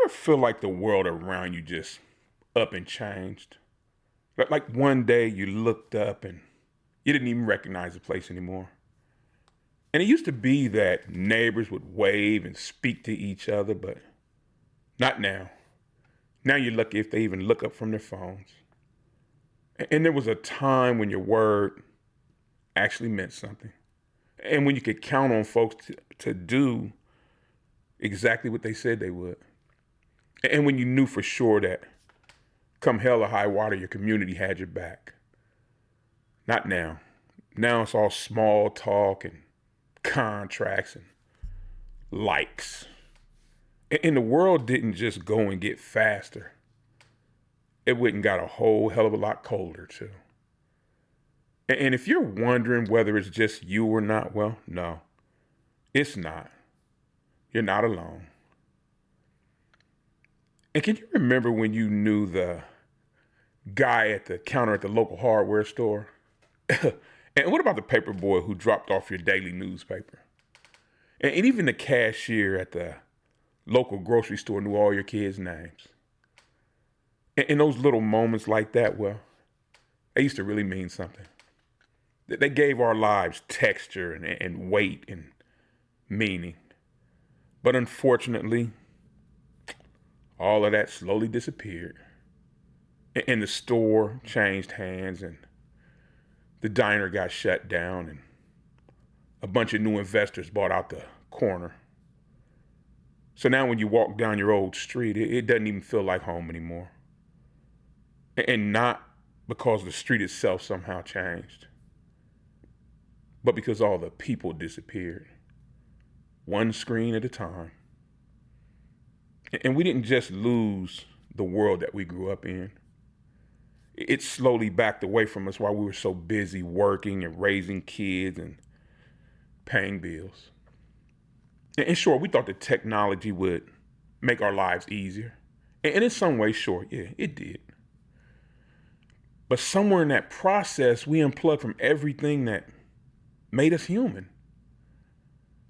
ever feel like the world around you just up and changed? Like one day you looked up and you didn't even recognize the place anymore. And it used to be that neighbors would wave and speak to each other, but not now. Now you're lucky if they even look up from their phones. And there was a time when your word actually meant something. And when you could count on folks to do exactly what they said they would. And when you knew for sure that come hell or high water, your community had your back. Not now. Now it's all small talk and contracts and likes. And the world didn't just go and get faster. It went and got a whole hell of a lot colder too. And if you're wondering whether it's just you or not, well, no, it's not. You're not alone. And can you remember when you knew the guy at the counter at the local hardware store? And what about the paper boy who dropped off your daily newspaper? And even the cashier at the local grocery store knew all your kids' names. And those little moments like that, well, they used to really mean something. They gave our lives texture and weight and meaning. But unfortunately, all of that slowly disappeared. And the store changed hands and the diner got shut down and a bunch of new investors bought out the corner. So now when you walk down your old street, it doesn't even feel like home anymore. And not because the street itself somehow changed, but because all the people disappeared, one screen at a time. And we didn't just lose the world that we grew up in. It slowly backed away from us while we were so busy working and raising kids and paying bills. And sure, we thought that technology would make our lives easier. And in some ways, sure, yeah, it did. But somewhere in that process, we unplugged from everything that made us human.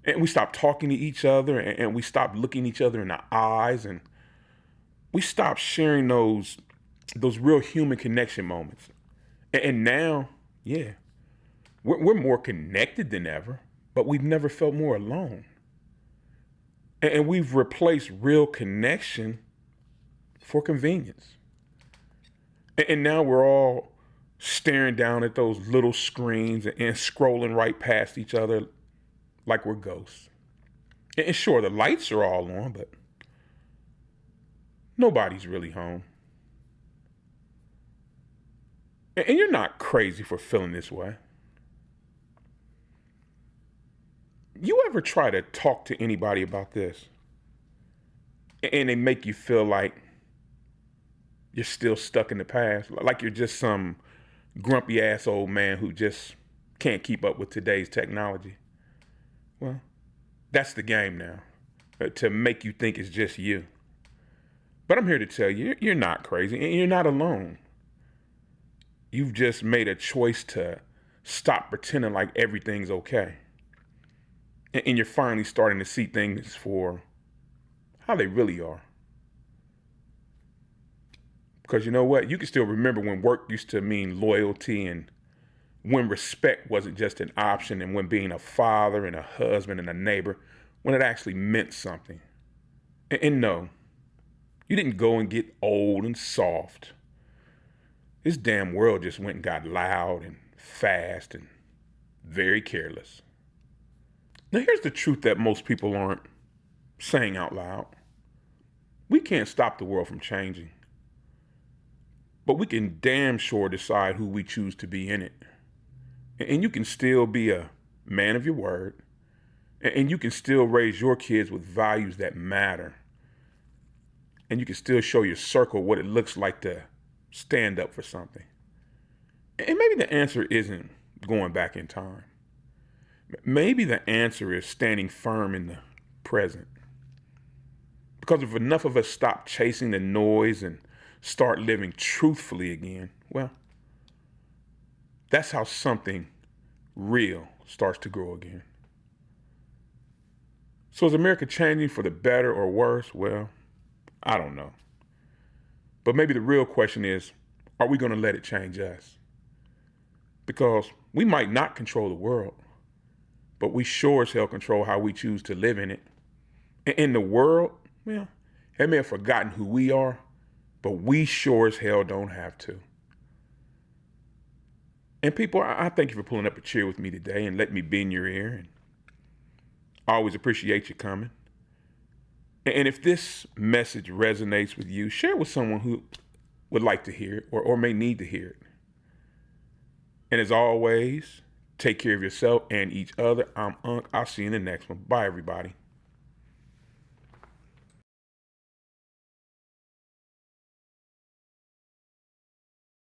And we stopped talking to each other and we stopped looking each other in the eyes and we stopped sharing those real human connection moments. And now, yeah, we're more connected than ever, but we've never felt more alone. And we've replaced real connection for convenience. And now we're all staring down at those little screens and scrolling right past each other like we're ghosts. And sure, the lights are all on, but nobody's really home. And you're not crazy for feeling this way. You ever try to talk to anybody about this and they make you feel like you're still stuck in the past, like you're just some grumpy ass old man who just can't keep up with today's technology? Well, that's the game now, to make you think it's just you. But I'm here to tell you, you're not crazy and you're not alone. You've just made a choice to stop pretending like everything's okay. And you're finally starting to see things for how they really are. Because you know what? You can still remember when work used to mean loyalty and when respect wasn't just an option and when being a father and a husband and a neighbor, when it actually meant something. And no, you didn't go and get old and soft. This damn world just went and got loud and fast and very careless. Now here's the truth that most people aren't saying out loud. We can't stop the world from changing. But we can damn sure decide who we choose to be in it. And you can still be a man of your word. And you can still raise your kids with values that matter. And you can still show your circle what it looks like to stand up for something. And maybe the answer isn't going back in time. Maybe the answer is standing firm in the present. Because if enough of us stop chasing the noise and start living truthfully again, well, that's how something real starts to grow again. So is America changing for the better or worse? Well, I don't know. But maybe the real question is, are we going to let it change us? Because we might not control the world, but we sure as hell control how we choose to live in it. And in the world, well, they may have forgotten who we are, but we sure as hell don't have to. And people, I thank you for pulling up a chair with me today and letting me be in your ear. And I always appreciate you coming. And if this message resonates with you, share it with someone who would like to hear it or may need to hear it. And as always, take care of yourself and each other. I'm Unc. I'll see you in the next one. Bye, everybody.